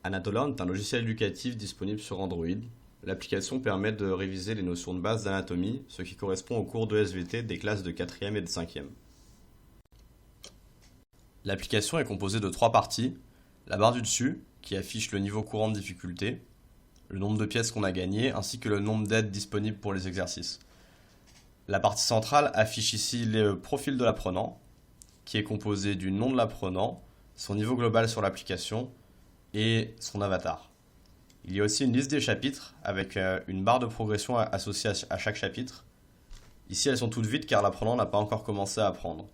Anatolant est un logiciel éducatif disponible sur Android. L'application permet de réviser les notions de base d'anatomie, ce qui correspond aux cours de SVT des classes de 4e et de 5e. L'application est composée de trois parties. La barre du dessus, qui affiche le niveau courant de difficulté, le nombre de pièces qu'on a gagnées, ainsi que le nombre d'aides disponibles pour les exercices. La partie centrale affiche ici le profil de l'apprenant, qui est composé du nom de l'apprenant, son niveau global sur l'application et son avatar. Il y a aussi une liste des chapitres avec une barre de progression associée à chaque chapitre. Ici, elles sont toutes vides car l'apprenant n'a pas encore commencé à apprendre.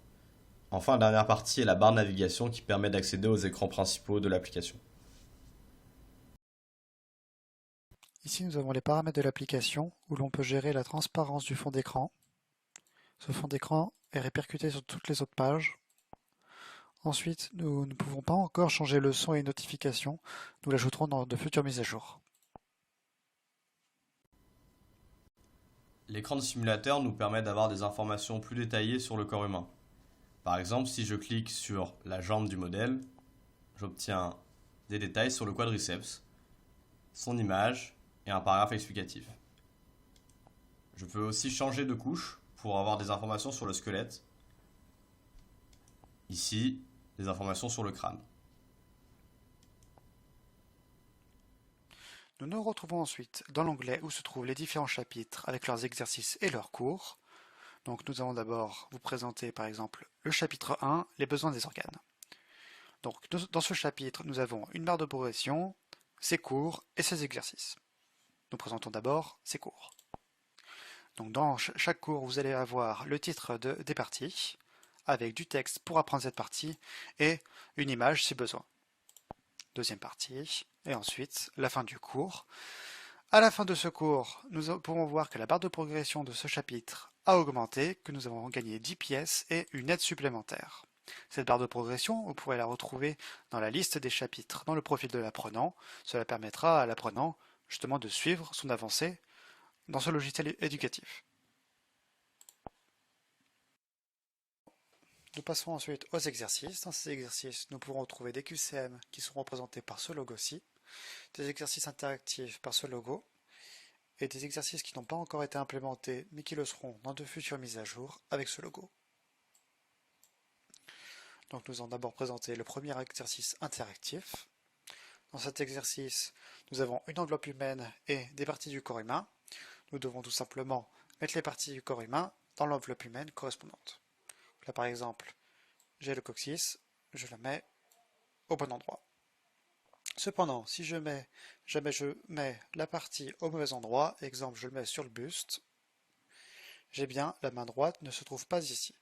Enfin, la dernière partie est la barre navigation qui permet d'accéder aux écrans principaux de l'application. Ici, nous avons les paramètres de l'application où l'on peut gérer la transparence du fond d'écran. Ce fond d'écran est répercuté sur toutes les autres pages. Ensuite, nous ne pouvons pas encore changer le son et les notifications. Nous l'ajouterons dans de futures mises à jour. L'écran de simulateur nous permet d'avoir des informations plus détaillées sur le corps humain. Par exemple, si je clique sur la jambe du modèle, j'obtiens des détails sur le quadriceps, son image et un paragraphe explicatif. Je peux aussi changer de couche pour avoir des informations sur le squelette. Ici, des informations sur le crâne. Nous nous retrouvons ensuite dans l'onglet où se trouvent les différents chapitres avec leurs exercices et leurs cours. Donc nous allons d'abord vous présenter par exemple le chapitre 1, les besoins des organes. Donc dans ce chapitre, nous avons une barre de progression, ses cours et ses exercices. Nous présentons d'abord ces cours. Donc dans chaque cours, vous allez avoir le titre des parties, avec du texte pour apprendre cette partie, et une image si besoin. Deuxième partie, et ensuite la fin du cours. À la fin de ce cours, nous pouvons voir que la barre de progression de ce chapitre a augmenté, que nous avons gagné 10 pièces et une aide supplémentaire. Cette barre de progression, vous pourrez la retrouver dans la liste des chapitres dans le profil de l'apprenant. Cela permettra à l'apprenant justement de suivre son avancée dans ce logiciel éducatif. Nous passons ensuite aux exercices. Dans ces exercices, nous pourrons retrouver des QCM qui sont représentés par ce logo-ci, des exercices interactifs par ce logo, et des exercices qui n'ont pas encore été implémentés mais qui le seront dans de futures mises à jour avec ce logo. Donc nous allons d'abord présenter le premier exercice interactif. Dans cet exercice, nous avons une enveloppe humaine et des parties du corps humain. Nous devons tout simplement mettre les parties du corps humain dans l'enveloppe humaine correspondante. Là par exemple, j'ai le coccyx, je le mets au bon endroit. Cependant, si jamais je mets la partie au mauvais endroit, exemple je le mets sur le buste, j'ai bien la main droite ne se trouve pas ici.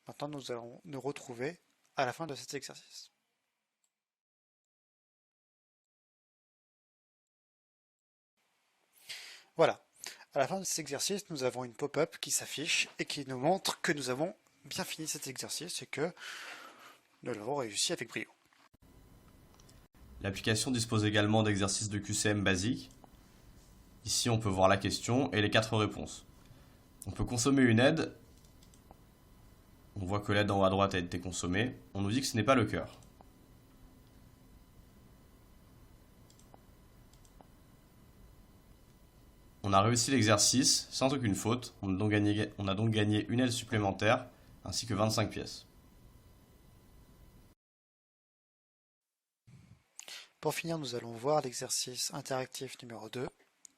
Maintenant nous allons nous retrouver à la fin de cet exercice. Voilà, à la fin de cet exercice, nous avons une pop-up qui s'affiche et qui nous montre que nous avons bien fini cet exercice et que nous l'avons réussi avec brio. L'application dispose également d'exercices de QCM basiques. Ici, on peut voir la question et les 4 réponses. On peut consommer une aide. On voit que l'aide en haut à droite a été consommée. On nous dit que ce n'est pas le cœur. On a réussi l'exercice sans aucune faute. On a donc gagné une aide supplémentaire ainsi que 25 pièces. Pour finir, nous allons voir l'exercice interactif numéro 2.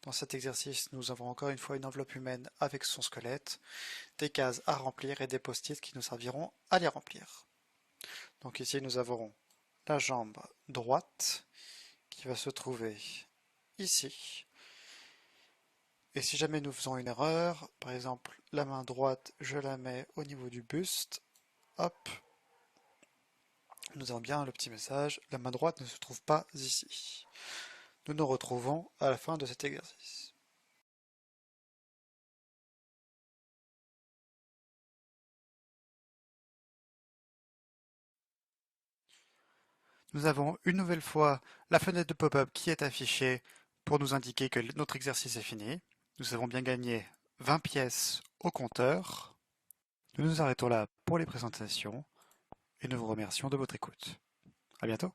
Dans cet exercice, nous avons encore une fois une enveloppe humaine avec son squelette, des cases à remplir et des post-it qui nous serviront à les remplir. Donc ici, nous avons la jambe droite qui va se trouver ici. Et si jamais nous faisons une erreur, par exemple la main droite, je la mets au niveau du buste, hop, nous avons bien le petit message, la main droite ne se trouve pas ici. Nous nous retrouvons à la fin de cet exercice. Nous avons une nouvelle fois la fenêtre de pop-up qui est affichée pour nous indiquer que notre exercice est fini. Nous avons bien gagné 20 pièces au compteur. Nous nous arrêtons là pour les présentations et nous vous remercions de votre écoute. À bientôt.